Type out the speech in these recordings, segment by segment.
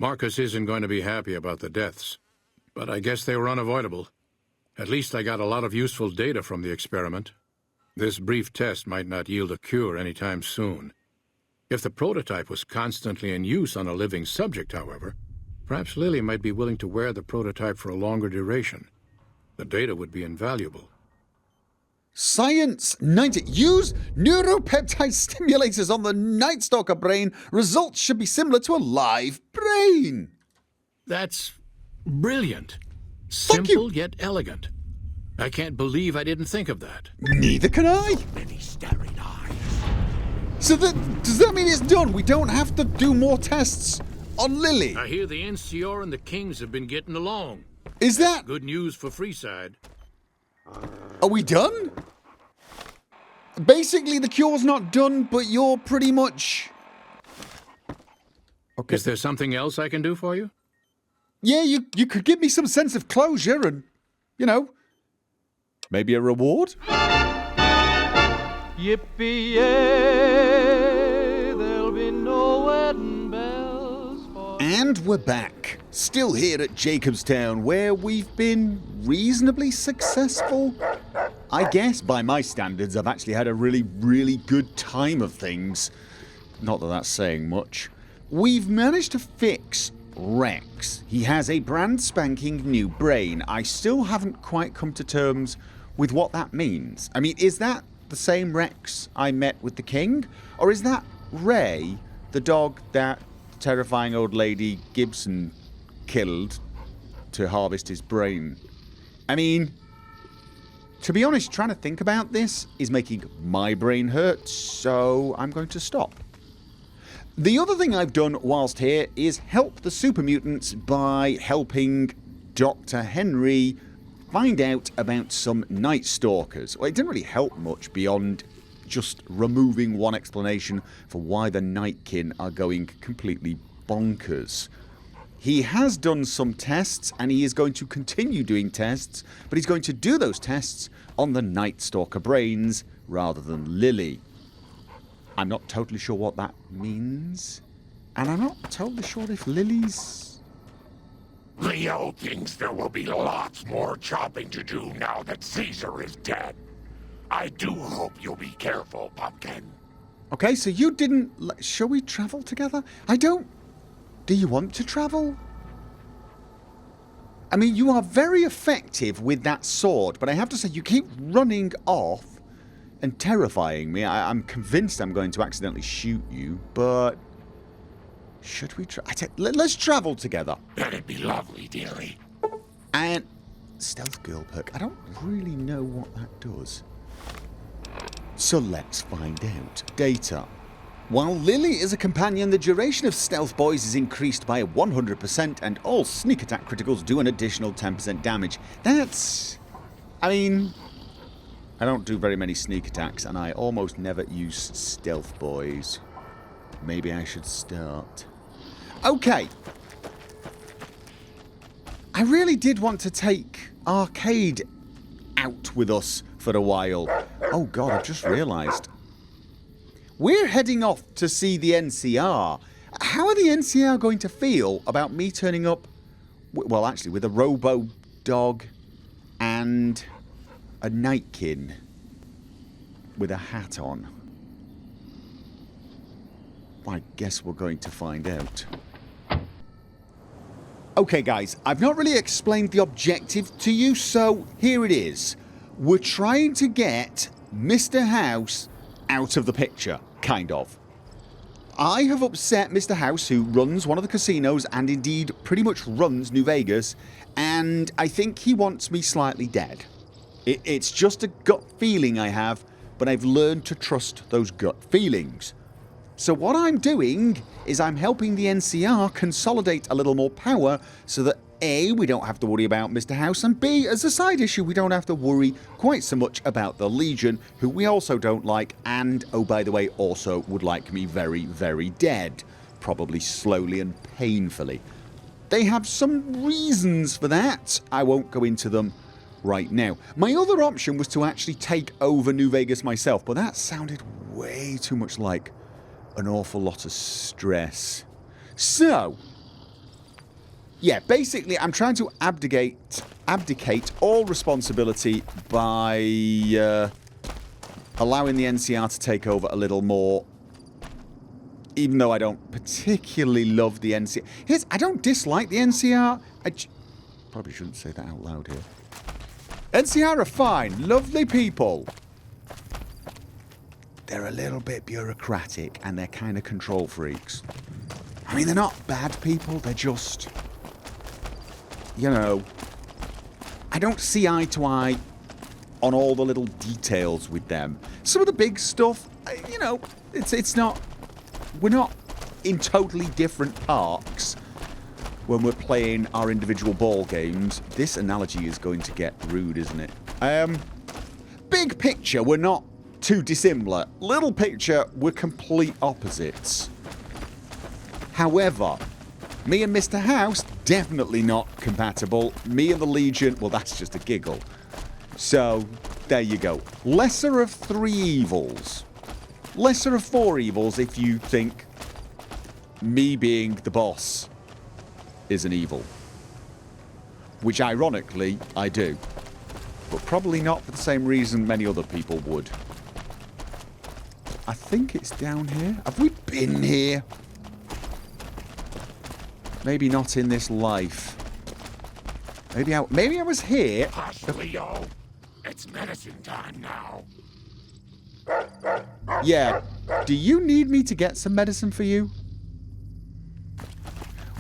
Marcus isn't going to be happy about the deaths, but I guess they were unavoidable. At least I got a lot of useful data from the experiment. This brief test might not yield a cure anytime soon. If the prototype was constantly in use on a living subject, however, perhaps Lily might be willing to wear the prototype for a longer duration. The data would be invaluable. Science 90. Use neuropeptide stimulators on the Night Stalker brain. Results should be similar to a live brain. That's brilliant. Thank Simple yet elegant. I can't believe I didn't think of that. Neither can I. Many staring eyes. So does that mean it's done? We don't have to do more tests on Lily? I hear the NCR and the Kings have been getting along. Is that... Good news for Freeside. Are we done? Basically, the cure's not done, but you're pretty much... Okay. Is there something else I can do for you? Yeah, you could give me some sense of closure and, you know, maybe a reward? Yippee-yay, there'll be no wedding bells for... And we're back, still here at Jacobstown, where we've been reasonably successful. I guess, by my standards, I've actually had a really, really good time of things. Not that that's saying much. We've managed to fix Rex. He has a brand spanking new brain. I still haven't quite come to terms with what that means. I mean, is that the same Rex I met with the King? Or is that Ray, the dog that terrifying old lady Gibson killed to harvest his brain? I mean, to be honest, trying to think about this is making my brain hurt, so I'm going to stop. The other thing I've done whilst here is help the super mutants by helping Dr. Henry find out about some Night Stalkers. Well, it didn't really help much beyond just removing one explanation for why the Nightkin are going completely bonkers. He has done some tests, and he is going to continue doing tests, but he's going to do those tests on the Night Stalker brains rather than Lily. I'm not totally sure what that means, and I'm not totally sure if Lily's... Leo thinks there will be lots more chopping to do now that Caesar is dead. I do hope you'll be careful, Pumpkin. Okay, so you didn't... Shall we travel together? I don't... Do you want to travel? I mean, you are very effective with that sword, but I have to say, you keep running off and terrifying me. I'm convinced I'm going to accidentally shoot you, but... Should we let's travel together. That'd be lovely, dearie. And... Stealth Girl perk. I don't really know what that does. So let's find out. Data. While Lily is a companion, the duration of Stealth Boys is increased by 100%, and all sneak attack criticals do an additional 10% damage. That's... I mean... I don't do very many sneak attacks, and I almost never use Stealth Boys. Maybe I should start. Okay. I really did want to take Arcade out with us for a while. Oh god, I've just realised. We're heading off to see the NCR. How are the NCR going to feel about me turning up, well actually with a robo dog and a Nightkin with a hat on? I guess we're going to find out. Okay guys, I've not really explained the objective to you, so here it is. We're trying to get Mr. House out of the picture, kind of. I have upset Mr. House, who runs one of the casinos and indeed pretty much runs New Vegas, and I think he wants me slightly dead. It's just a gut feeling I have, but I've learned to trust those gut feelings. So what I'm doing is I'm helping the NCR consolidate a little more power so that A, we don't have to worry about Mr. House, and B, as a side issue, we don't have to worry quite so much about the Legion, who we also don't like, and, oh by the way, also would like me very, very dead. Probably slowly and painfully. They have some reasons for that. I won't go into them right now. My other option was to actually take over New Vegas myself, but that sounded way too much like an awful lot of stress. So, Yeah, basically, I'm trying to abdicate all responsibility by allowing the NCR to take over a little more. Even though I don't particularly love the NCR. I don't dislike the NCR. Probably shouldn't say that out loud here. NCR are fine, lovely people. They're a little bit bureaucratic and they're kind of control freaks. I mean, they're not bad people, they're just... You know, I don't see eye to eye on all the little details with them. Some of the big stuff, you know, it's not... We're not in totally different parks when we're playing our individual ball games. This analogy is going to get rude, isn't it? Big picture, we're not too dissimilar. Little picture, we're complete opposites. However, me and Mr. House, definitely not compatible. Me and the Legion, well, that's just a giggle. So, there you go. Lesser of 3 evils. Lesser of 4 evils if you think me being the boss is an evil. Which, ironically, I do. But probably not for the same reason many other people would. I think it's down here. Have we been here? Maybe not in this life. Maybe I was here. Hush, Leo. It's medicine time now. Yeah. Do you need me to get some medicine for you?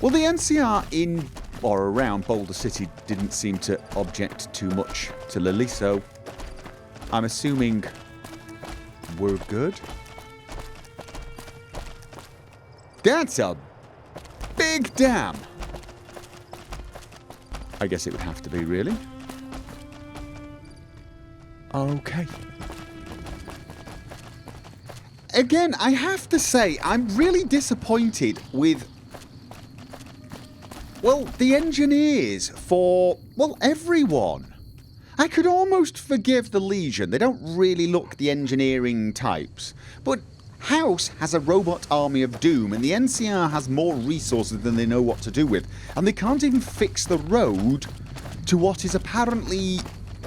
Well, the NCR in or around Boulder City didn't seem to object too much to Lily, so I'm assuming we're good. That's a big dam. I guess it would have to be, really. Okay. Again, I have to say, I'm really disappointed with, well, the engineers for, well, everyone. I could almost forgive the Legion. They don't really look the engineering types. But House has a robot army of doom, and the NCR has more resources than they know what to do with. And they can't even fix the road to what is apparently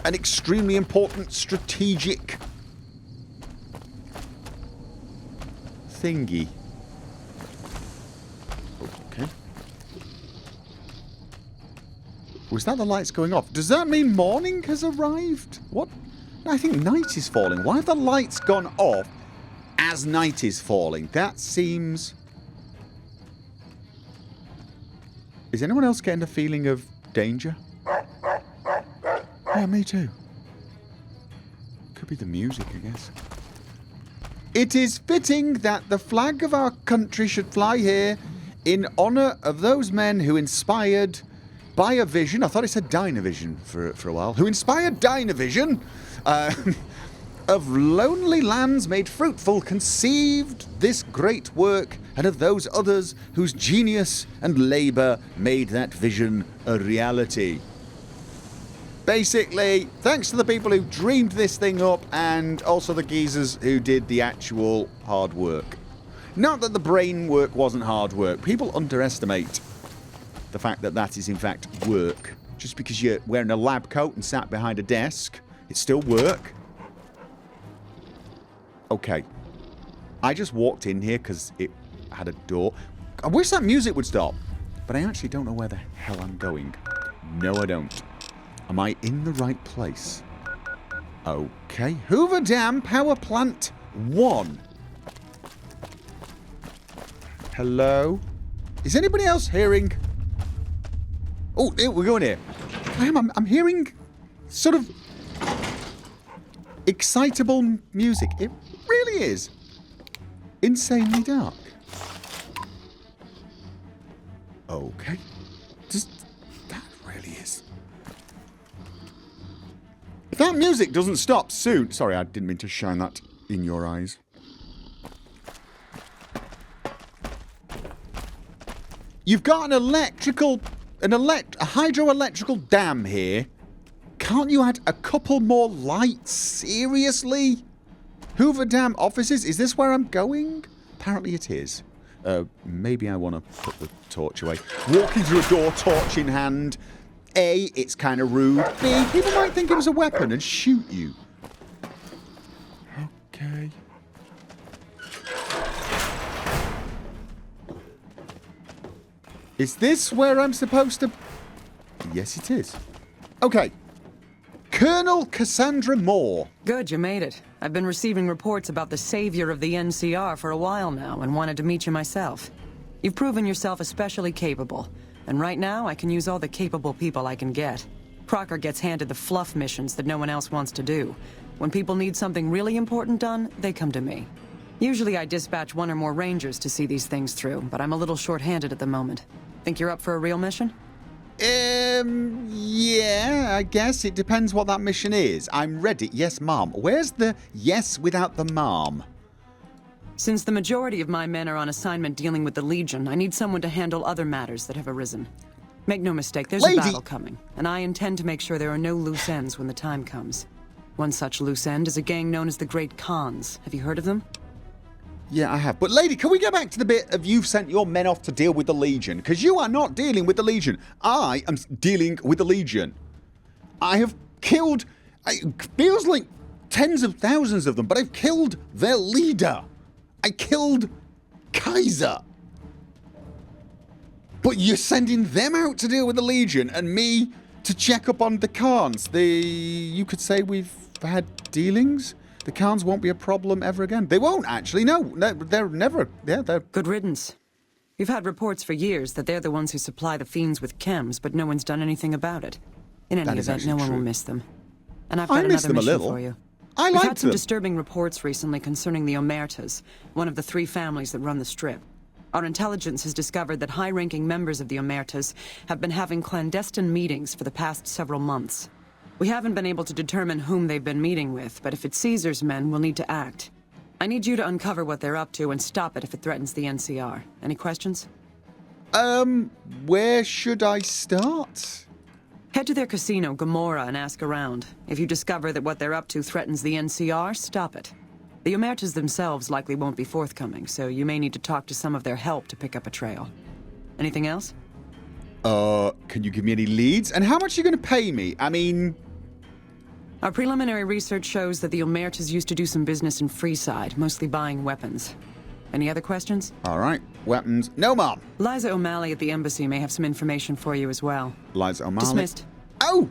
an extremely important strategic thingy. Okay. Was that the lights going off? Does that mean morning has arrived? What? I think night is falling. Why have the lights gone off as night is falling? That seems... Is anyone else getting a feeling of danger? Yeah, me too. Could be the music, I guess. It is fitting that the flag of our country should fly here in honour of those men who inspired BioVision. I thought it said DYNAVISION for a while. Who inspired DYNAVISION of lonely lands made fruitful, conceived this great work, and of those others whose genius and labour made that vision a reality. Basically, thanks to the people who dreamed this thing up and also the geezers who did the actual hard work. Not that the brain work wasn't hard work. People underestimate the fact that that is in fact work. Just because you're wearing a lab coat and sat behind a desk, it's still work. Okay. I just walked in here because it had a door. I wish that music would stop. But I actually don't know where the hell I'm going. No, I don't. Am I in the right place? Okay. Hoover Dam Power Plant 1. Hello? Is anybody else hearing? Oh, we're going here. I'm hearing sort of excitable music. It really is insanely dark. Okay. That really is. If that music doesn't stop soon... Sorry, I didn't mean to shine that in your eyes. You've got a hydroelectrical dam here. Can't you add a couple more lights? Seriously? Hoover Dam offices? Is this where I'm going? Apparently it is. Maybe I want to put the torch away. Walking through a door, torch in hand. A, it's kind of rude. B, people might think it was a weapon and shoot you. Okay. Is this where I'm supposed to... Yes, it is. Okay. Colonel Cassandra Moore. Good, you made it. I've been receiving reports about the savior of the NCR for a while now and wanted to meet you myself. You've proven yourself especially capable, and right now I can use all the capable people I can get. Crocker gets handed the fluff missions that no one else wants to do. When people need something really important done, they come to me. Usually I dispatch one or more rangers to see these things through, but I'm a little short-handed at the moment. Think you're up for a real mission? Yeah, I guess. It depends what that mission is. I'm ready. Yes, ma'am. Where's the yes without the ma'am? Since the majority of my men are on assignment dealing with the Legion, I need someone to handle other matters that have arisen. Make no mistake, there's a battle coming, and I intend to make sure there are no loose ends when the time comes. One such loose end is a gang known as the Great Khans. Have you heard of them? Yeah, I have. But, lady, can we get back to the bit of you've sent your men off to deal with the Legion? Because you are not dealing with the Legion. I am dealing with the Legion. I have killed... It feels like tens of thousands of them, but I've killed their leader. I killed Kaiser. But you're sending them out to deal with the Legion and me to check up on the Khans. You could say we've had dealings? The Khans won't be a problem ever again. They won't, actually. No, they're never... Yeah, they're... Good riddance. We've had reports for years that they're the ones who supply the fiends with chems, but no one's done anything about it. In any event, no one will miss them. And I've got another mission for you. We've had some disturbing reports recently concerning the Omertas, one of the 3 families that run the Strip. Our intelligence has discovered that high-ranking members of the Omertas have been having clandestine meetings for the past several months. We haven't been able to determine whom they've been meeting with, but if it's Caesar's men, we'll need to act. I need you to uncover what they're up to and stop it if it threatens the NCR. Any questions? Where should I start? Head to their casino, Gomorrah, and ask around. If you discover that what they're up to threatens the NCR, stop it. The Omertas themselves likely won't be forthcoming, so you may need to talk to some of their help to pick up a trail. Anything else? Can you give me any leads? And how much are you going to pay me? I mean... Our preliminary research shows that the Omertas used to do some business in Freeside, mostly buying weapons. Any other questions? All right. Weapons. No, ma'am. Liza O'Malley at the embassy may have some information for you as well. Liza O'Malley? Dismissed. Oh!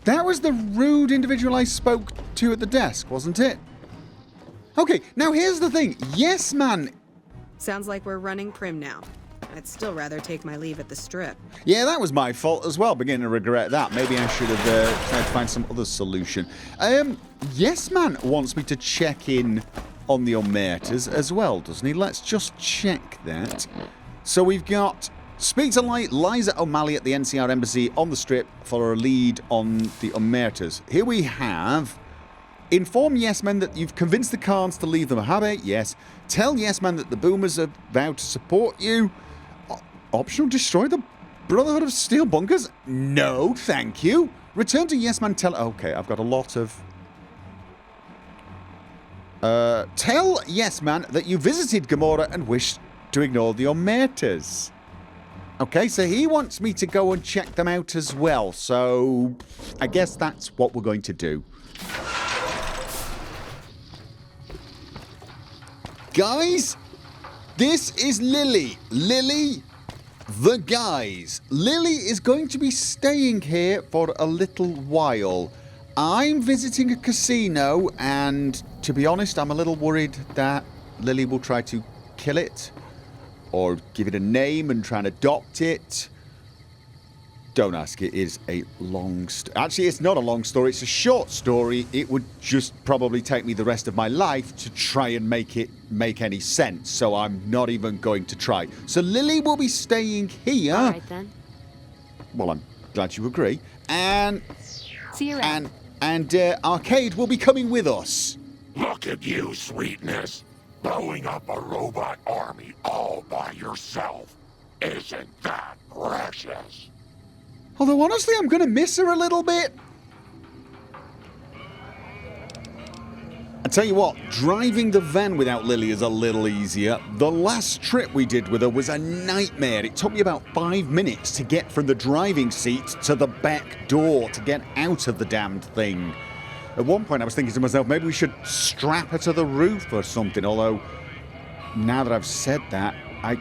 That was the rude individual I spoke to at the desk, wasn't it? Okay, now here's the thing. Yes, man. Sounds like we're running prim now. I'd still rather take my leave at the Strip. Yeah, that was my fault as well. Beginning to regret that. Maybe I should have tried to find some other solution. Yes, man wants me to check in on the Omertas as well, doesn't he? Let's just check that. So we've got... Speak to Liza O'Malley at the NCR Embassy on the Strip for a lead on the Omertas. Here we have... Inform Yes Men that you've convinced the Khans to leave the Mojave. Yes. Tell Yes Man that the Boomers are vowed to support you. Optional destroy the Brotherhood of Steel bunkers? No, thank you. Return to Yes Man Okay, I've got a lot of... Tell Yes Man that you visited Gomorrah and wish to ignore the Omertas. Okay, so he wants me to go and check them out as well. So, I guess that's what we're going to do. Guys, this is Lily. Lily, the guys. Lily is going to be staying here for a little while. I'm visiting a casino, and to be honest, I'm a little worried that Lily will try to kill it or give it a name and try and adopt it. Don't ask, it is a long story. Actually, it's not a long story, it's a short story. It would just probably take me the rest of my life to try and make it make any sense, so I'm not even going to try. So Lily will be staying here. All right, then. Well, I'm glad you agree. And... See you around. And Arcade will be coming with us. Look at you, sweetness. Blowing up a robot army all by yourself. Isn't that precious? Although, honestly, I'm going to miss her a little bit. I tell you what, driving the van without Lily is a little easier. The last trip we did with her was a nightmare. It took me about 5 minutes to get from the driving seat to the back door to get out of the damned thing. At one point I was thinking to myself, maybe we should strap her to the roof or something, although now that I've said that, I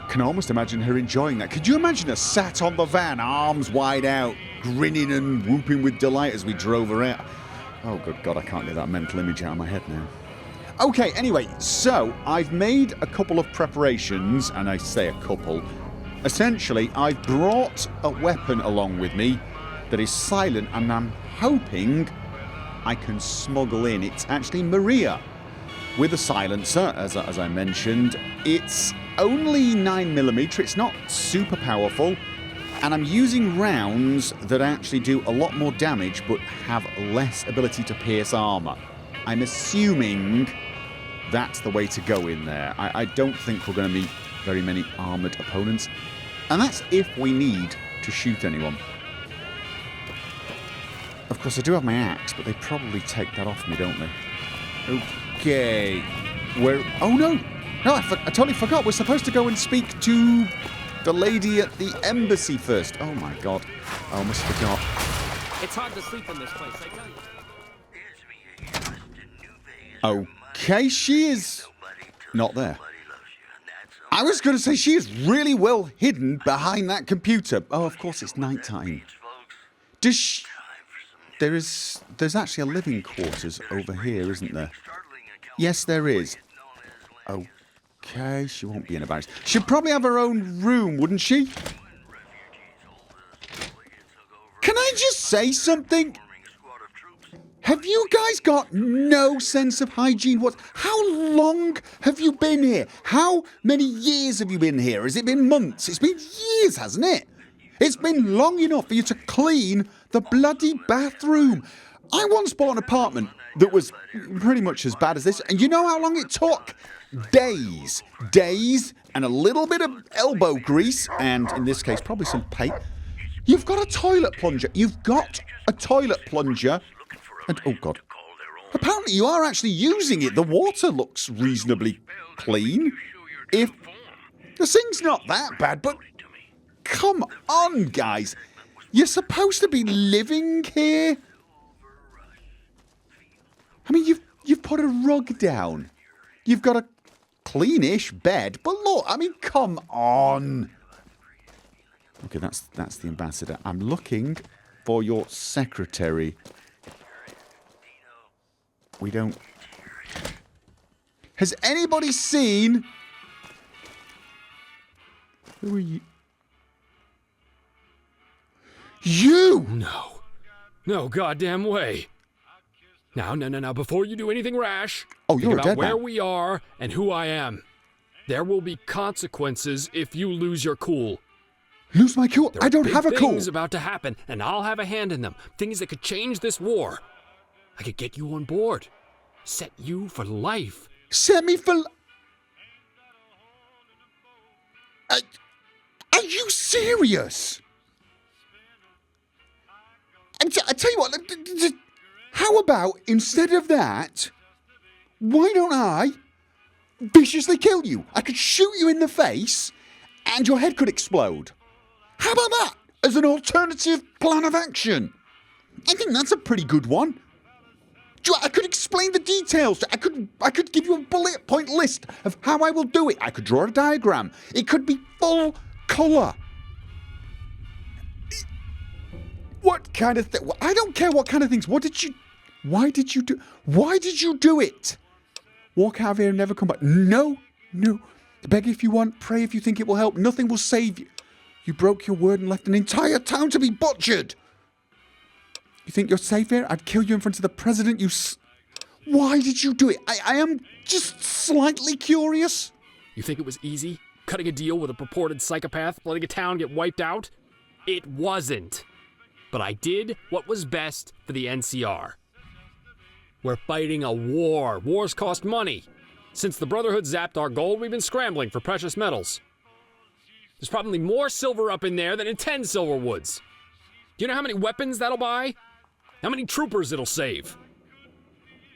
can almost imagine her enjoying that. Could you imagine her sat on the van, arms wide out, grinning and whooping with delight as we drove her out? Oh, good God, I can't get that mental image out of my head now. Okay, anyway, so I've made a couple of preparations, and I say a couple. Essentially, I've brought a weapon along with me that is silent, and I'm hoping I can smuggle in. It's actually Maria with a silencer, as I mentioned. It's only 9mm, it's not super powerful. And I'm using rounds that actually do a lot more damage but have less ability to pierce armour. I'm assuming that's the way to go in there. I don't think we're going to meet very many armoured opponents. And that's if we need to shoot anyone. Of course, I do have my axe, but they probably take that off me, don't they? Okay. Where... Oh, no! No, I totally forgot. We're supposed to go and speak to the lady at the embassy first. Oh my God. I almost forgot. It's hard to sleep in this place, I tell you. Okay, she is not there. I was going to say she is really well hidden behind that computer. Oh, of course it's nighttime. Does she... There's actually a living quarters over here, isn't there? Yes, there is. Okay, she won't be in a barracks. She'd probably have her own room, wouldn't she? Can I just say something? Have you guys got no sense of hygiene? How long have you been here? How many years have you been here? Has it been months? It's been years, hasn't it? It's been long enough for you to clean the bloody bathroom. I once bought an apartment that was pretty much as bad as this, and you know how long it took? Days. Days, and a little bit of elbow grease, and in this case, probably some paint. You've got a toilet plunger. You've got a toilet plunger. And, oh God. Apparently you are actually using it. The water looks reasonably clean. If the thing's not that bad, but come on, guys. You're supposed to be living here. I mean, you've put a rug down. You've got a cleanish bed, but look, I mean, come on. Okay, that's the ambassador. I'm looking for your secretary. We don't... Has anybody seen... Who are you? You! No. No goddamn way. Now, before you do anything rash, you're about dead where man. we are and who I am. There will be consequences if you lose your cool. Lose my cool? I don't have a cool. Things about to happen, and I'll have a hand in them. Things that could change this war. I could get you on board. Set you for life. Set me for... Are you serious? I tell you what, how about, instead of that, why don't I viciously kill you? I could shoot you in the face, and your head could explode. How about that as an alternative plan of action? I think that's a pretty good one. I could explain the details. I could give you a bullet point list of how I will do it. I could draw a diagram. It could be full colour. What kind of thing? I don't care what kind of things. Why did you do it? Walk out of here and never come back. No. Beg if you want, pray if you think it will help. Nothing will save you. You broke your word and left an entire town to be butchered. You think you're safe here? I'd kill you in front of the president. Why did you do it? I am just slightly curious. You think it was easy? Cutting a deal with a purported psychopath, letting a town get wiped out? It wasn't. But I did what was best for the NCR. We're fighting a war. Wars cost money. Since the Brotherhood zapped our gold, we've been scrambling for precious metals. There's probably more silver up in there than in 10 Silverwoods. Do you know how many weapons that'll buy? How many troopers it'll save?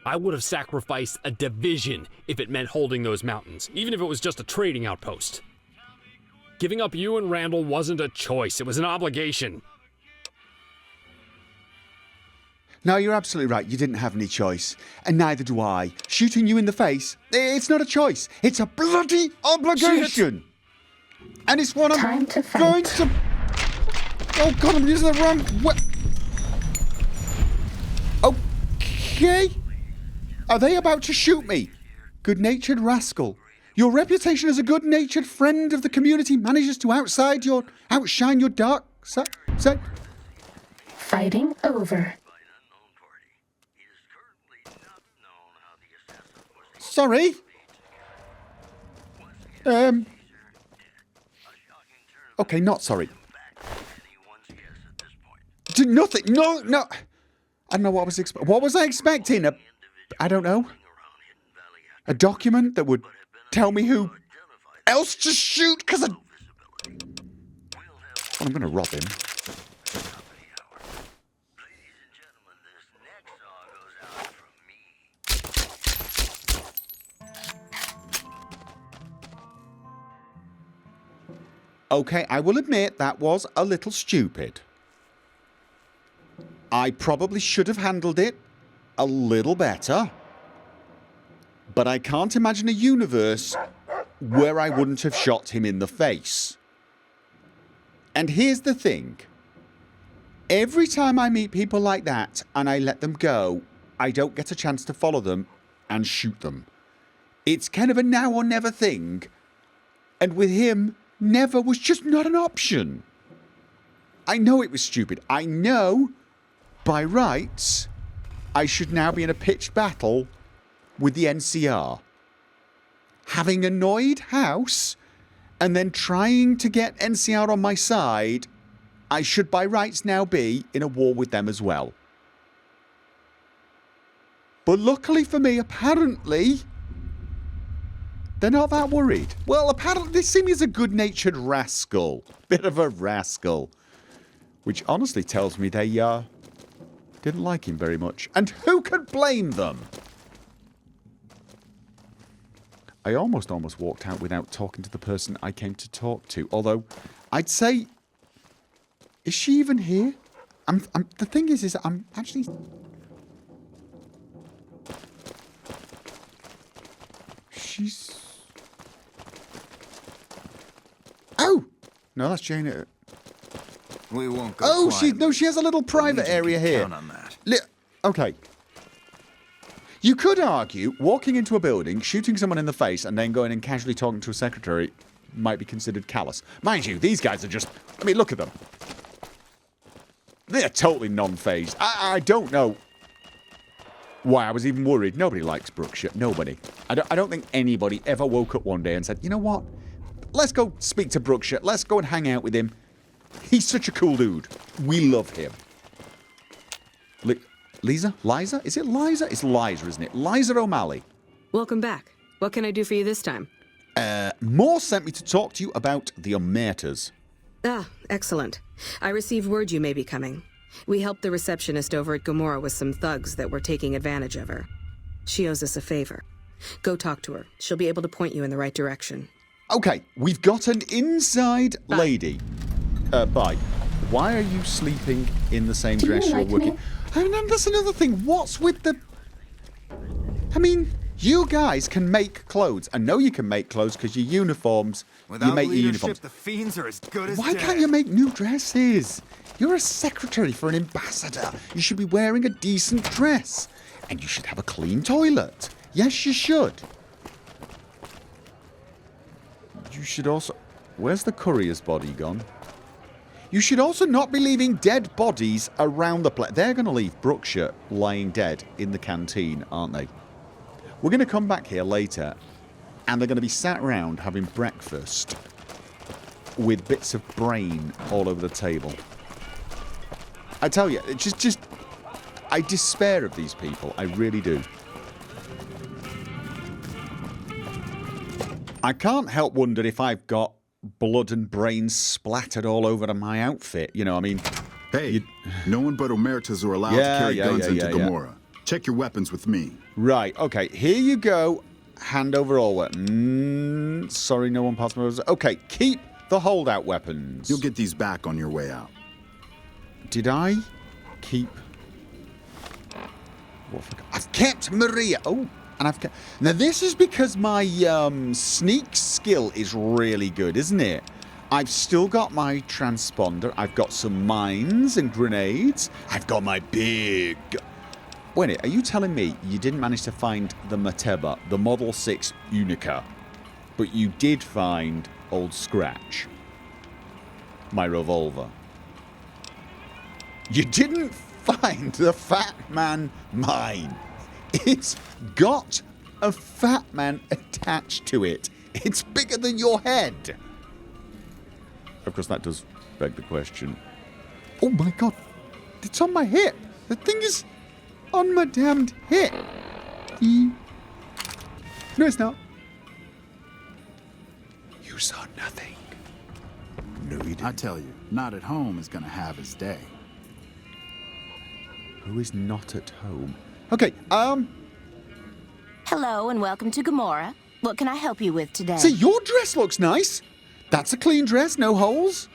I would have sacrificed a division if it meant holding those mountains, even if it was just a trading outpost. Giving up you and Randall wasn't a choice, it was an obligation. No, you're absolutely right. You didn't have any choice. And neither do I. Shooting you in the face, it's not a choice. It's a bloody obligation. Shit. And it's what I'm going to... Oh, God, I'm using the wrong... Okay. Are they about to shoot me? Good-natured rascal. Your reputation as a good-natured friend of the community manages to outshine your dark side. Fighting over. Sorry. Okay, not sorry. Nothing. No. I don't know what I was expecting. What was I expecting? I don't know. A document that would tell me who else to shoot? Because I'm going to rob him. Okay, I will admit that was a little stupid. I probably should have handled it a little better. But I can't imagine a universe where I wouldn't have shot him in the face. And here's the thing. Every time I meet people like that and I let them go, I don't get a chance to follow them and shoot them. It's kind of a now or never thing. And with him, never was just not an option. I know it was stupid. I know, by rights, I should now be in a pitched battle with the NCR. Having annoyed House and then trying to get NCR on my side, I should by rights now be in a war with them as well. But luckily for me, apparently, they're not that worried. Well, apparently they see me as a good-natured rascal. Bit of a rascal. Which honestly tells me they didn't like him very much. And who could blame them? I almost walked out without talking to the person I came to talk to. Although, I'd say... Is she even here? The thing is I'm actually... She's... Oh! No, that's Jane. We won't go she has a little private area here. Count on that. Okay. You could argue walking into a building, shooting someone in the face, and then going and casually talking to a secretary might be considered callous. Mind you, these guys are just... I mean, look at them. They're totally non-phased. I don't know why I was even worried. Nobody likes Brookshire. Nobody. I don't think anybody ever woke up one day and said, you know what? Let's go speak to Brookshire. Let's go and hang out with him. He's such a cool dude. We love him. Liza? Is it Liza? It's Liza, isn't it? Liza O'Malley. Welcome back. What can I do for you this time? Moore sent me to talk to you about the Omertas. Ah, excellent. I received word you may be coming. We helped the receptionist over at Gomorrah with some thugs that were taking advantage of her. She owes us a favor. Go talk to her. She'll be able to point you in the right direction. Okay, we've got an inside lady. Bye. Why are you sleeping in the same dress you're working? And then that's another thing. What's with the... I mean, you guys can make clothes. I know you can make clothes because your uniforms... Without you make your leadership, uniforms. The fiends are as good as Why dead. can't you make new dresses? You're a secretary for an ambassador. You should be wearing a decent dress. And you should have a clean toilet. Yes, you should. You should also... Where's the courier's body gone? You should also not be leaving dead bodies around the place. They're going to leave Brookshire lying dead in the canteen, aren't they? We're going to come back here later, and they're going to be sat around having breakfast with bits of brain all over the table. I tell you, I despair of these people. I really do. I can't help wonder if I've got blood and brains splattered all over my outfit. You know, I mean... Hey, no one but Omertas are allowed to carry guns into Gomorrah. Check your weapons with me. Right, okay, here you go. Hand over all weapons. Sorry, no one passed my orders. Okay, keep the holdout weapons. You'll get these back on your way out. Did I keep... I've kept Maria. Oh, and I've kept... Now, this is because my sneak skill is really good, isn't it? I've still got my transponder. I've got some mines and grenades. I've got my big... Wait, are you telling me you didn't manage to find the Mateba, the Model 6 Unica, but you did find Old Scratch, my revolver? You didn't find the Fat Man mine. It's got a Fat Man attached to it. It's bigger than your head. Of course, that does beg the question. Oh my god, it's on my hip. The thing is on my damned hip. No, it's not. You saw nothing. No, he didn't. I tell you, not at home is gonna have his day. Who is not at home? Okay, Hello and welcome to Gomorrah. What can I help you with today? See, your dress looks nice. That's a clean dress, no holes.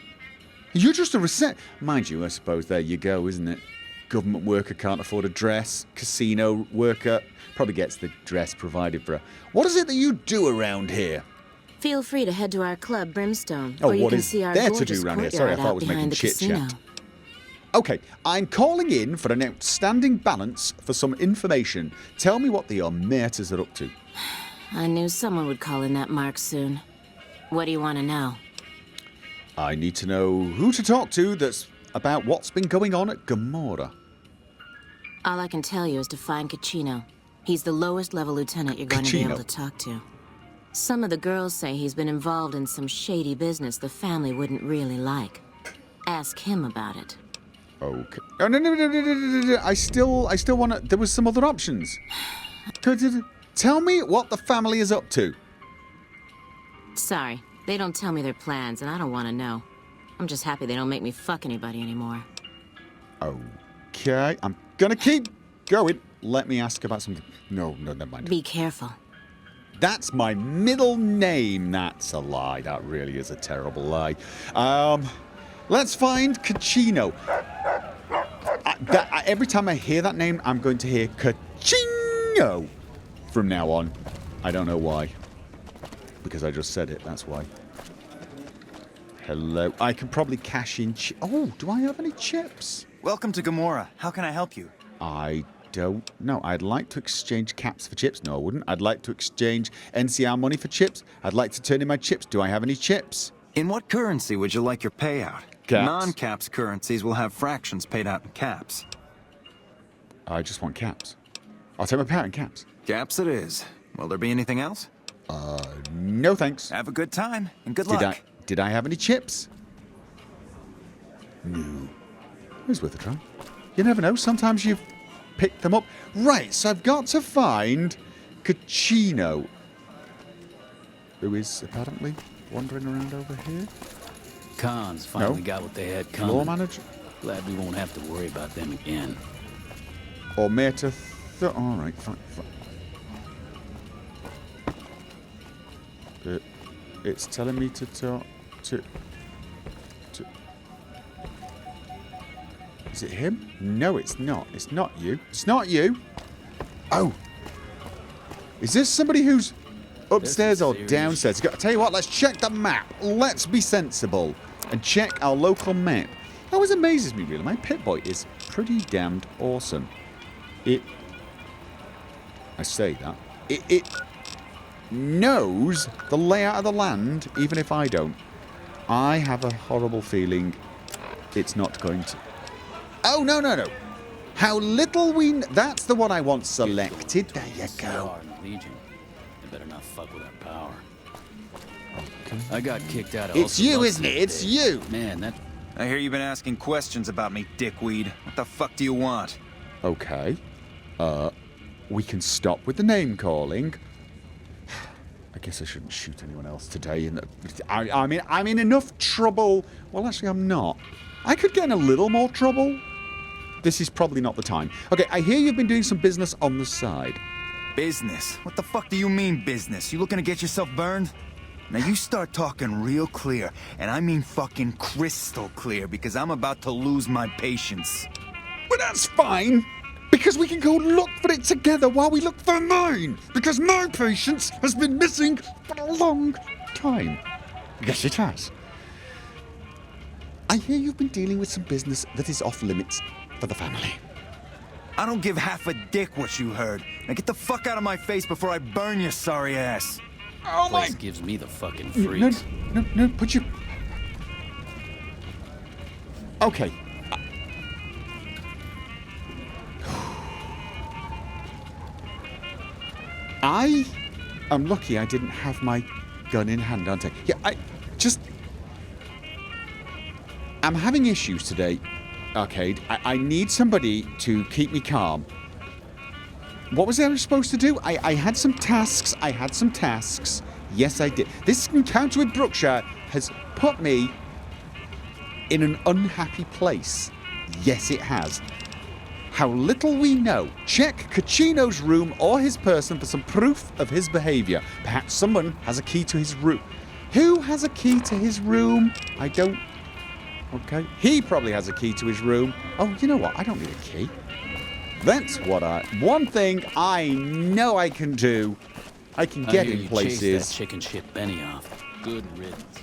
You're just a Mind you, I suppose there you go, isn't it? Government worker can't afford a dress. Casino worker probably gets the dress provided for her. What is it that you do around here? Feel free to head to our club, Brimstone. Oh, or you what can is see our there to do gorgeous around here? Sorry, I thought I was making chit-chat. Okay, I'm calling in for an outstanding balance for some information. Tell me what the Omertas are up to. I knew someone would call in that mark soon. What do you want to know? I need to know who to talk to that's about what's been going on at Gomorrah. All I can tell you is to find Cochino. He's the lowest level lieutenant you're going to be able to talk to. Some of the girls say he's been involved in some shady business the family wouldn't really like. Ask him about it. Okay. Oh, no. I still want to... There was some other options. Tell me what the family is up to. Sorry, they don't tell me their plans, and I don't want to know. I'm just happy they don't make me fuck anybody anymore. Okay, I'm gonna keep going. Let me ask about something. No, never mind. Be careful. That's my middle name. That's a lie. That really is a terrible lie. Let's find Cochino. Every time I hear that name, I'm going to hear Cochino from now on. I don't know why. Because I just said it, that's why. Hello. I can probably cash in oh, do I have any chips? Welcome to Gomorrah. How can I help you? I don't know. I'd like to exchange caps for chips. No, I wouldn't. I'd like to exchange NCR money for chips. I'd like to turn in my chips. Do I have any chips? In what currency would you like your payout? Caps. Non-caps currencies will have fractions paid out in caps. I just want caps. I'll take my payout in caps. Caps it is. Will there be anything else? No thanks. Have a good time, and good luck. Did I have any chips? No. It was worth a try. You never know. Sometimes you pick them up. Right, so I've got to find Cochino, who is apparently wandering around over here. Cons finally got what they had coming. Law manager? Glad we won't have to worry about them again. Omerta. All right, fine. It's telling me to talk to... Is it him? No, it's not. It's not you. It's not you. Oh. Is this somebody who's upstairs or downstairs? Tell you what, let's check the map. Let's be sensible and check our local map. That always amazes me, really. My Pip-Boy is pretty damned awesome. I say that. It knows the layout of the land, even if I don't. I have a horrible feeling it's not going to... Oh, no. How little we... That's the one I want selected. There you go. Legion. They better not fuck with our power. Okay. I got kicked out of... It's you, isn't it? It's you. Man, that... I hear you've been asking questions about me, dickweed. What the fuck do you want? Okay. We can stop with the name-calling. I guess I shouldn't shoot anyone else today. I mean, I'm in enough trouble. Well, actually, I'm not. I could get in a little more trouble. this is probably not the time. Okay, I hear you've been doing some business on the side. Business? What the fuck do you mean business? You looking to get yourself burned? Now you start talking real clear, and I mean fucking crystal clear, because I'm about to lose my patience. Well, that's fine, because we can go look for it together while we look for mine, because my patience has been missing for a long time. Yes, it has. I hear you've been dealing with some business that is off limits for the family. I don't give half a dick what you heard. Now get the fuck out of my face before I burn your sorry ass. Oh my! Place gives me the fucking freaks. No, put you... Okay. I am lucky I didn't have my gun in hand, aren't I? Yeah, I'm having issues today, Arcade. I need somebody to keep me calm. What was I supposed to do? I had some tasks. Yes, I did. This encounter with Brookshire has put me in an unhappy place. Yes, it has. How little we know. Check Cochino's room or his person for some proof of his behaviour. Perhaps someone has a key to his room. Who has a key to his room? I don't... Okay. He probably has a key to his room. Oh, you know what? I don't need a key. That's what one thing I know I can do. I can get in places. Chase that chicken shit Benny off. Good riddance.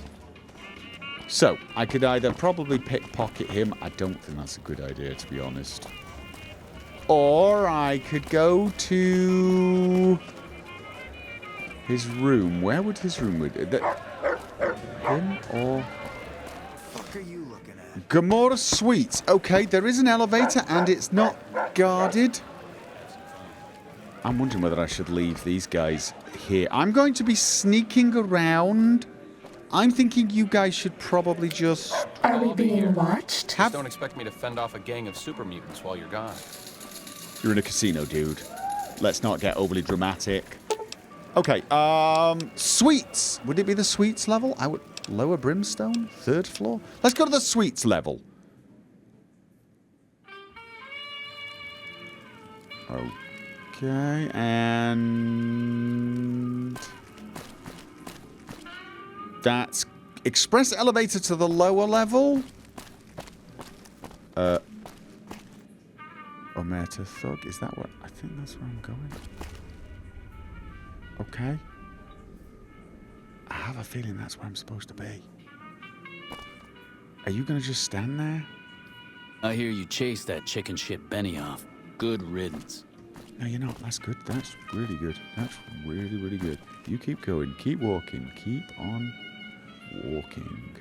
So, I could either probably pickpocket him. I don't think that's a good idea, to be honest. Or I could go to his room. Where would his room be? Him or... What are you looking at? Gomorrah Suites. Okay, there is an elevator and it's not guarded. I'm wondering whether I should leave these guys here. I'm going to be sneaking around. I'm thinking you guys should probably just... Are we being watched? Just don't expect me to fend off a gang of super mutants while you're gone. You're in a casino, dude. Let's not get overly dramatic. Okay, suites. Would it be the suites level? I would... Lower Brimstone? 3rd floor? Let's go to the suites level. Okay, and... That's express elevator to the lower level. Omerta Thug, is that what... I think that's where I'm going. Okay. I have a feeling that's where I'm supposed to be. Are you going to just stand there? I hear you chase that chicken shit Benny off. Good riddance. No, you're not. That's good. That's really good. That's really, really good. You keep going. Keep walking. Keep on walking.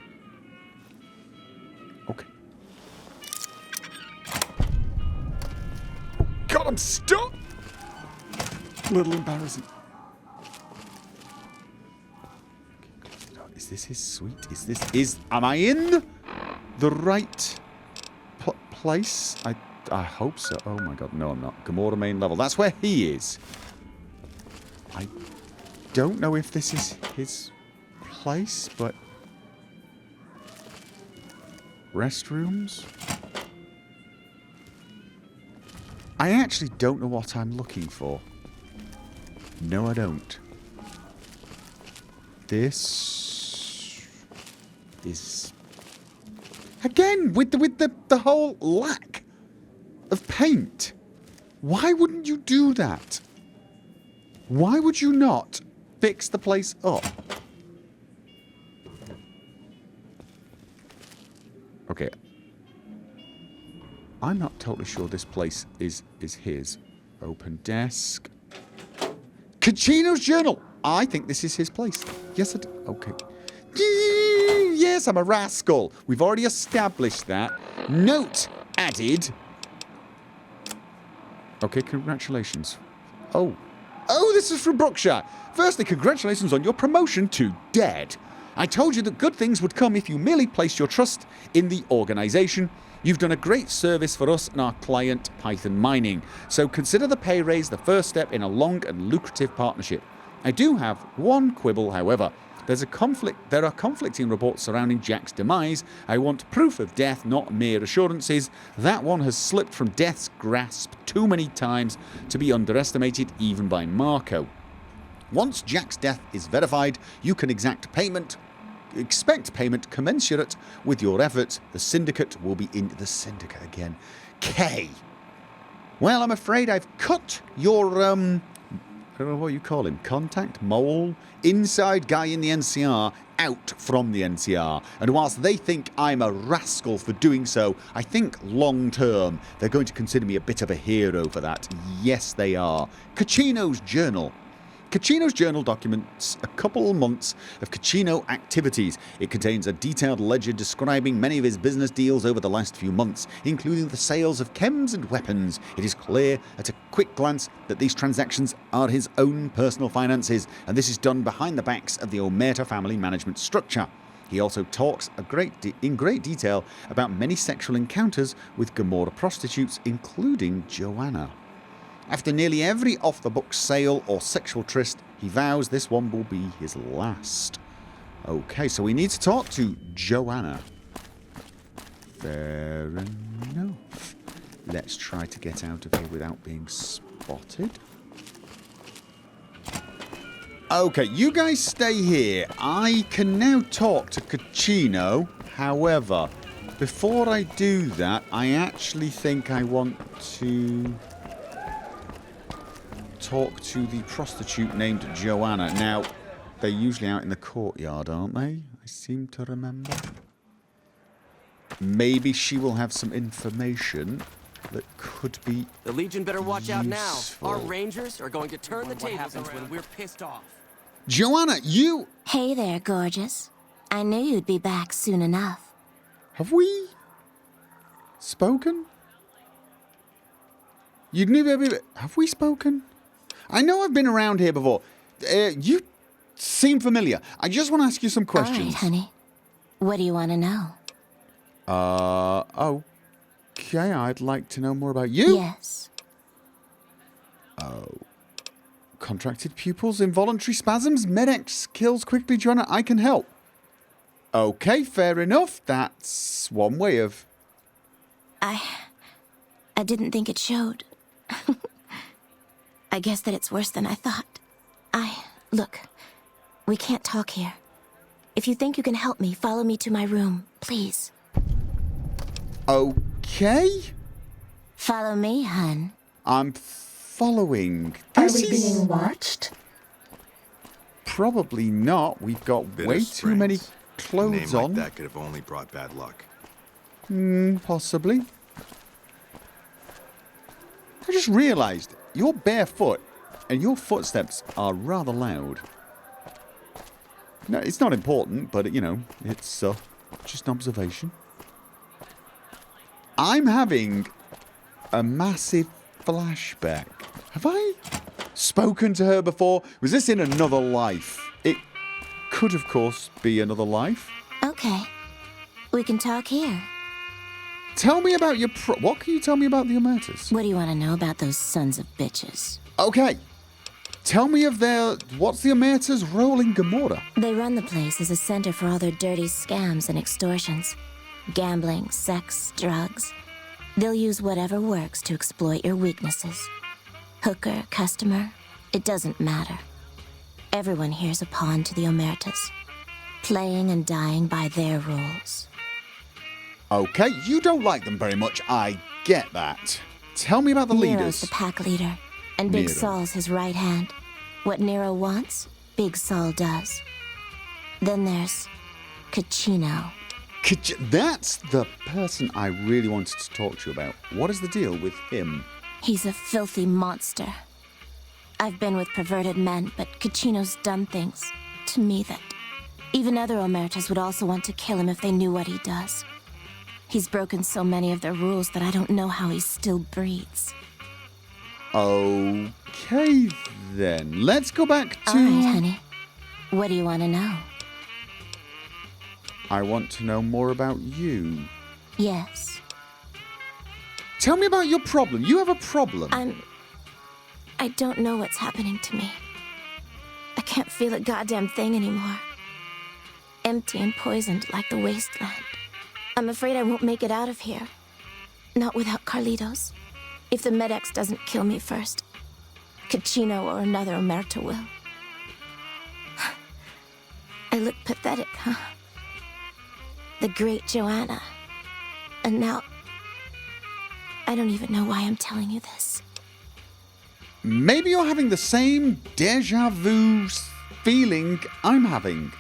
Okay. God, I'm stuck! A little embarrassing. Is this his suite? Am I in the right place? I hope so. Oh my god, no I'm not. Gomorrah main level. That's where he is. I don't know if this is his place, but... Restrooms? I actually don't know what I'm looking for. No, I don't. This... is again with the whole lack of paint. Why wouldn't you do that? Why would you not fix the place up? Okay. I'm not totally sure this place is his. Open desk. Cochino's journal. I think this is his place. Yes, I do. Okay. Yes, I'm a rascal. We've already established that. Note added. Okay, congratulations. Oh, this is from Brookshire. Firstly, congratulations on your promotion to Dead. I told you that good things would come if you merely placed your trust in the organisation. You've done a great service for us and our client, Python Mining. So consider the pay raise the first step in a long and lucrative partnership. I do have one quibble, however. There are conflicting reports surrounding Jack's demise. I want proof of death, not mere assurances. That one has slipped from death's grasp too many times to be underestimated even by Marco. Once Jack's death is verified, you can expect payment commensurate with your efforts. The syndicate will be in the syndicate again. K. Well, I'm afraid I've cut your, I don't know what you call him, contact, mole, inside guy in the NCR out from the NCR. And whilst they think I'm a rascal for doing so, I think long term they're going to consider me a bit of a hero for that. Yes, they are. Cochino's journal. Cochino's journal documents a couple months of Cochino activities. It contains a detailed ledger describing many of his business deals over the last few months, including the sales of chems and weapons. It is clear at a quick glance that these transactions are his own personal finances, and this is done behind the backs of the Omerta family management structure. He also talks in great detail about many sexual encounters with Gomorrah prostitutes, including Johanna. After nearly every off-the-books sale or sexual tryst, he vows this one will be his last. Okay, so we need to talk to Johanna. Fair enough. Let's try to get out of here without being spotted. Okay, you guys stay here. I can now talk to Cochino. However, before I do that, I actually think I want to talk to the prostitute named Johanna. Now, they're usually out in the courtyard, aren't they? I seem to remember. Maybe she will have some information that could be The Legion better watch out now. useful. Our Rangers are going to turn the tables when we're pissed off. Johanna, you... Hey there, gorgeous. I knew you'd be back soon enough. Have we spoken? Have we spoken? I know I've been around here before. You seem familiar. I just want to ask you some questions. All right, honey. What do you want to know? Okay, I'd like to know more about you. Yes. Oh. Contracted pupils, involuntary spasms, Med-X kills quickly, Johanna. I can help. Okay, fair enough. That's one way of... I didn't think it showed. I guess that it's worse than I thought. Look, we can't talk here. If you think you can help me, follow me to my room, please. Okay. Follow me, hun. I'm following. Are we being watched? Probably not. We've got way too many clothes on. A name like that could have only brought bad luck. Possibly. I just realised you're barefoot and your footsteps are rather loud. No, it's not important, but, you know, it's just an observation. I'm having a massive flashback. Have I spoken to her before? Was this in another life? It could, of course, be another life. Okay. We can talk here. Tell me about your what can you tell me about the Omertas? What do you want to know about those sons of bitches? Okay. Tell me of what's the Omertas' role in Gomorrah? They run the place as a center for all their dirty scams and extortions. Gambling, sex, drugs. They'll use whatever works to exploit your weaknesses. Hooker, customer, it doesn't matter. Everyone here's a pawn to the Omertas, playing and dying by their rules. Okay, you don't like them very much, I get that. Tell me about the Nero's leaders. the pack leader, and Big Saul's his right hand. What Nero wants, Big Saul does. Then there's Cochino. That's the person I really wanted to talk to you about. What is the deal with him? He's a filthy monster. I've been with perverted men, but Cochino's done things to me that even other Omertas would also want to kill him if they knew what he does. He's broken so many of their rules that I don't know how he still breathes. Okay, then. Let's go back to... All right, honey. What do you want to know? I want to know more about you. Yes. Tell me about your problem. You have a problem. I don't know what's happening to me. I can't feel a goddamn thing anymore. Empty and poisoned like the wasteland. I'm afraid I won't make it out of here. Not without Carlitos. If the Med-X doesn't kill me first, Cochino or another Omerta will. I look pathetic, huh? The great Johanna. And now, I don't even know why I'm telling you this. Maybe you're having the same deja vu feeling I'm having.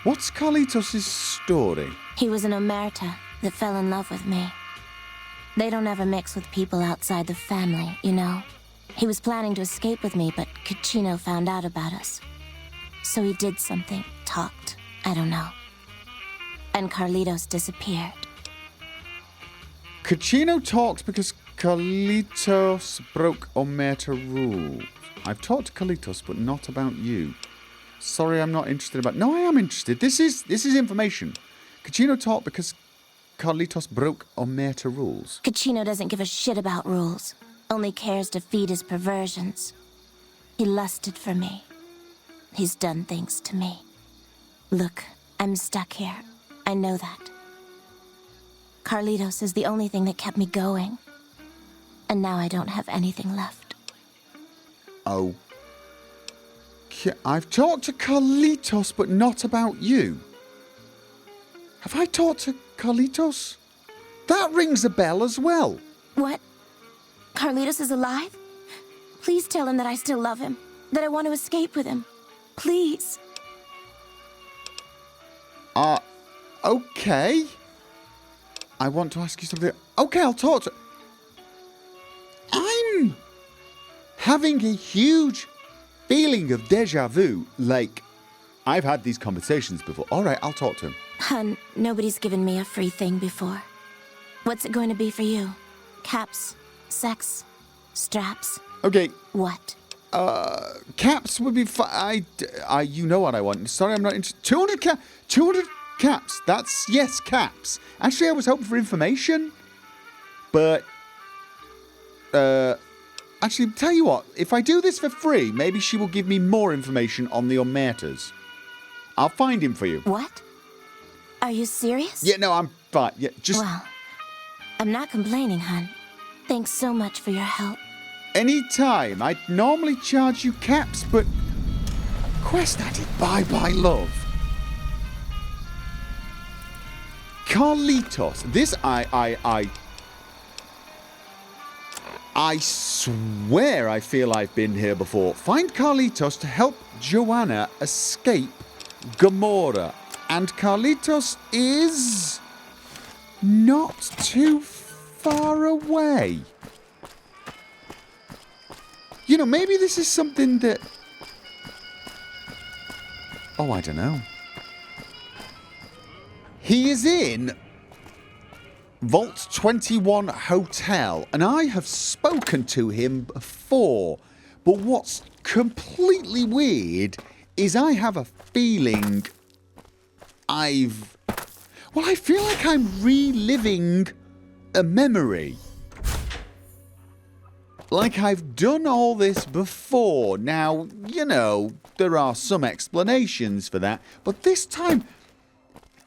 What's Carlitos' story? He was an Omerta that fell in love with me. They don't ever mix with people outside the family, you know. He was planning to escape with me, but Cochino found out about us. So he did something, talked, I don't know. And Carlitos disappeared. Cochino talks because Carlitos broke Omerta rules. I've talked to Carlitos, but not about you. Sorry, I'm not interested about... No, I am interested. This is information. Cochino talked because Carlitos broke Omerta rules. Cochino doesn't give a shit about rules. Only cares to feed his perversions. He lusted for me. He's done things to me. Look, I'm stuck here. I know that. Carlitos is the only thing that kept me going. And now I don't have anything left. Oh. I've talked to Carlitos, but not about you. Have I talked to Carlitos? That rings a bell as well. What? Carlitos is alive? Please tell him that I still love him. That I want to escape with him. Please. Okay. I want to ask you something. Okay, I'll talk to... I'm having a huge feeling of deja vu. Like, I've had these conversations before. All right, I'll talk to him. Hun, nobody's given me a free thing before. What's it going to be for you? Caps? Sex? Straps? Okay. What? Caps would be fine. You know what I want. Sorry, I'm not interested. 200 caps. That's, yes, caps. Actually, I was hoping for information. But, actually, tell you what. If I do this for free, maybe she will give me more information on the Omertas. I'll find him for you. What? Are you serious? Yeah, no, I'm fine. Yeah, just... Well, I'm not complaining, hun. Thanks so much for your help. Anytime. I'd normally charge you caps, but... Quest added. Bye-bye, love. Carlitos. This, I swear I feel I've been here before. Find Carlitos to help Johanna escape Gomorrah. And Carlitos is... not too far away. You know, maybe this is something that... Oh, I don't know. He is in Vault 21 Hotel, and I have spoken to him before. But what's completely weird is I have a feeling I feel like I'm reliving a memory. Like I've done all this before. Now, you know, there are some explanations for that, but this time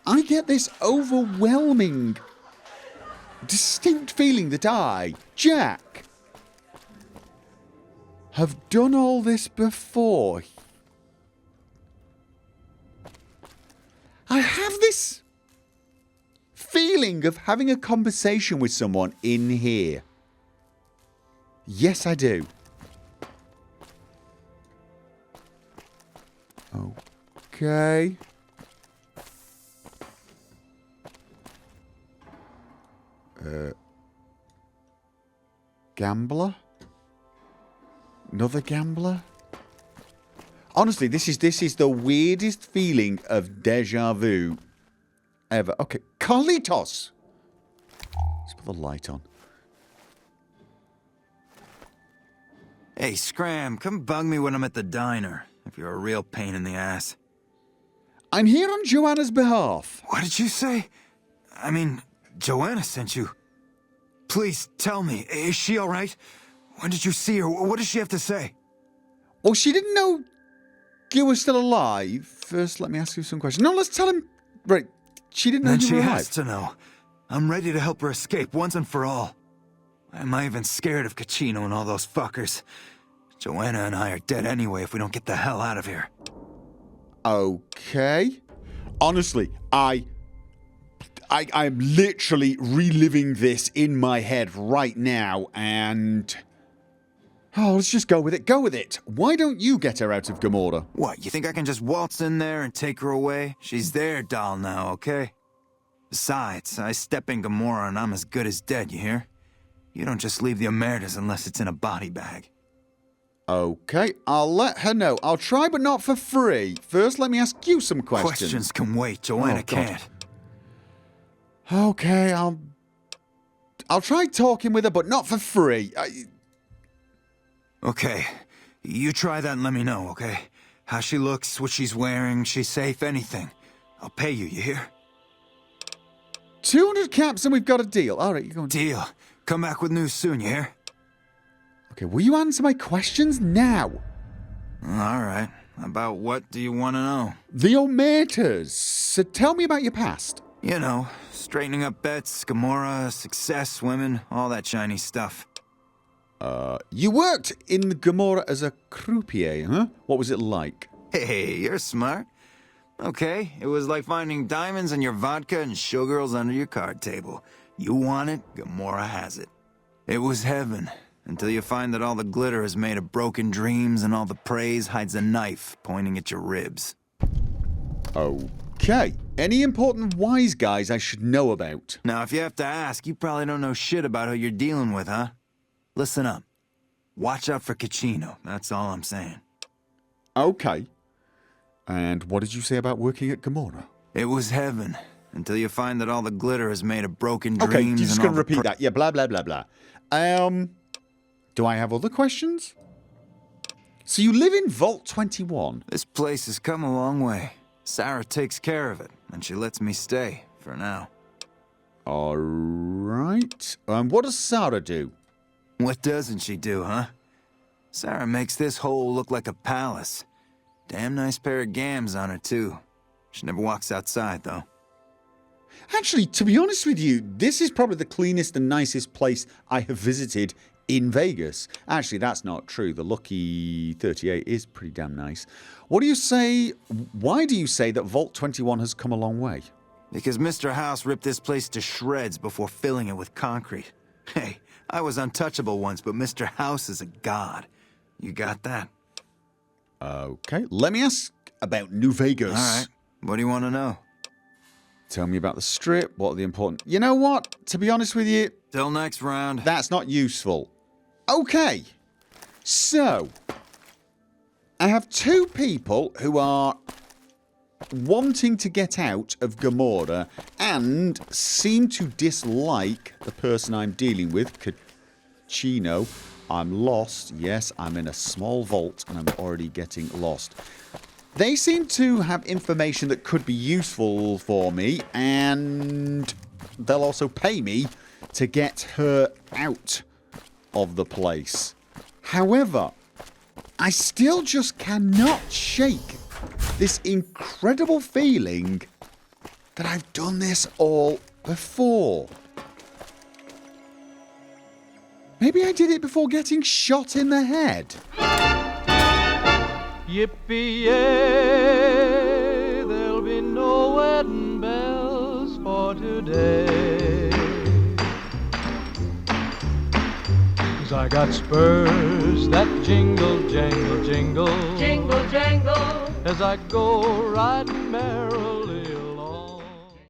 I get this overwhelming, distinct feeling that I, Jack, have done all this before. I have this feeling of having a conversation with someone in here. Yes, I do. Okay. Gambler? Another gambler? Honestly, this is the weirdest feeling of deja vu ever. Okay, Carlitos! Let's put the light on. Hey, Scram, come bug me when I'm at the diner, if you're a real pain in the ass. I'm here on Johanna's behalf. What did you say? I mean, Johanna sent you. Please, tell me, is she all right? When did you see her? What does she have to say? Well, she didn't know you were still alive. First, let me ask you some questions. No, let's tell him Right, she didn't know then you she were has alive. to know. I'm ready to help her escape once and for all. Why am I even scared of Cochino and all those fuckers? Johanna and I are dead anyway if we don't get the hell out of here. Okay. Honestly, I'm literally reliving this in my head right now, and... Oh, let's just go with it. Go with it. Why don't you get her out of Gomorrah? What, you think I can just waltz in there and take her away? She's their doll now, okay? Besides, I step in Gomorrah and I'm as good as dead, you hear? You don't just leave the Omertas unless it's in a body bag. Okay, I'll let her know. I'll try, but not for free. First, let me ask you some questions. Questions can wait. Johanna can't. Okay, I'll try talking with her, but not for free. Okay, you try that and let me know, okay? How she looks, what she's wearing, she's safe, anything. I'll pay you, you hear? 200 caps and we've got a deal. All right, you're going. Deal. Come back with news soon, you hear? Okay, will you answer my questions now? All right. About what do you want to know? The Omertas. So tell me about your past. You know, straightening up bets, Gomorrah, success, women, all that shiny stuff. You worked in Gomorrah as a croupier, huh? What was it like? Hey, you're smart. Okay, it was like finding diamonds in your vodka and showgirls under your card table. You want it, Gomorrah has it. It was heaven, until you find that all the glitter is made of broken dreams and all the praise hides a knife pointing at your ribs. Okay. Any important wise guys I should know about? Now, if you have to ask, you probably don't know shit about who you're dealing with, huh? Listen up. Watch out for Cochino, that's all I'm saying. Okay. And what did you say about working at Gomorrah? It was heaven, until you find that all the glitter is made of broken dreams. Okay, you're just going to repeat that. Yeah, blah, blah, blah, blah. Do I have other questions? So you live in Vault 21? This place has come a long way. Sarah takes care of it, and she lets me stay, for now. All right. What does Sarah do? What doesn't she do, huh? Sarah makes this hole look like a palace. Damn nice pair of gams on her, too. She never walks outside, though. Actually, to be honest with you, this is probably the cleanest and nicest place I have visited in Vegas. Actually, that's not true. The Lucky 38 is pretty damn nice. What do you say? Why do you say that Vault 21 has come a long way? Because Mr. House ripped this place to shreds before filling it with concrete. Hey, I was untouchable once, but Mr. House is a god. You got that? Okay, let me ask about New Vegas. All right, what do you want to know? Tell me about the strip, what are the important... You know what? To be honest with you... Till next round. That's not useful. Okay, so... I have two people who are wanting to get out of Gomorrah and seem to dislike the person I'm dealing with, Cochino. I'm lost. Yes, I'm in a small vault and I'm already getting lost. They seem to have information that could be useful for me, and they'll also pay me to get her out of the place. However, I still just cannot shake this incredible feeling that I've done this all before. Maybe I did it before getting shot in the head. Yippee-yay, there'll be no wedding bells for today. 'Cause I got spurs that jingle, jangle, jingle. Jingle, jangle. As I go riding merrily